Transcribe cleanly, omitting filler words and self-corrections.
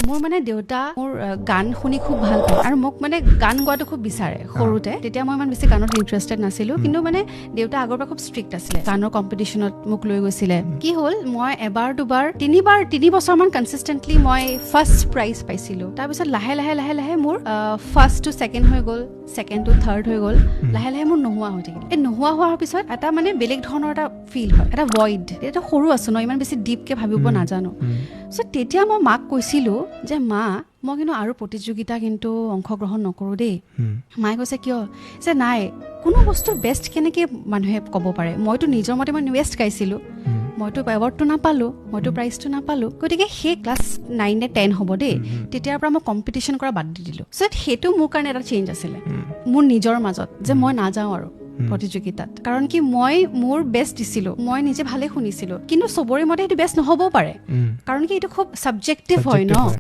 মোৰ মানে দেউতা মোৰ গান শুনি খুব ভাল পায় আৰু মোক মানে গান গোৱাটো খুব বিচাৰে সৰুতে তেতিয়া মই ইমান বেছি গানত ইণ্টাৰেষ্টেড নাছিলো কিন্তু মানে দেউতা আগৰ পৰা খুব ষ্ট্ৰিক্ট আছিলে গানৰ কম্পিটিশ্যনত মোক লৈ গৈছিলে কি হ'ল মই এবাৰ দুবাৰ তিনি বছৰমান কনচিষ্টেণ্টলি মই ফাৰ্ষ্ট প্ৰাইজ পাইছিলো তাৰপিছত লাহে লাহে মোৰ ফাৰ্ষ্ট টু ছেকেণ্ড হৈ গ'ল ছেকেণ্ড টু থাৰ্ড হৈ গ'ল লাহে লাহে মোৰ নোহোৱা হৈ থাকিল এই নোহোৱা হোৱাৰ পিছত এটা মানে বেলেগ ধৰণৰ এটা ফিল হয় এটা ভইড এটা সৰু আছো ন ইমান বেছি ডিপকে ভাবিব নাজানো চ' তেতিয়া মই মাক কৈছিলো যে মা মই কিন্তু আৰু প্ৰতিযোগিতা কিন্তু অংশগ্ৰহণ নকৰোঁ দেই মায়ে কৈছে কিয় যে নাই কোনো বস্তুৰ বেষ্ট কেনেকৈ মানুহে ক'ব পাৰে মইতো নিজৰ মতে মই বেষ্ট গাইছিলোঁ মইতো এৱাৰ্ডটো নাপালোঁ মইতো প্ৰাইজটো নাপালোঁ গতিকে সেই ক্লাছ 9 নে 10 হ'ব দেই তেতিয়াৰ পৰা মই কম্পিটিশ্যন কৰা বাদ দি দিলোঁ চ' সেইটো মোৰ কাৰণে এটা চেঞ্জ আছিলে মোৰ নিজৰ মাজত যে মই নাযাওঁ আৰু প্ৰতিযোগিতাত কাৰণ কি মই মোৰ বেষ্ট দিছিলোঁ মই নিজে ভালে শুনিছিলোঁ কিন্তু চবৰে মতে সেইটো বেষ্ট নহ'বও পাৰে কাৰণ কি এইটো খুব ছাবজেক্টিভ হয় ন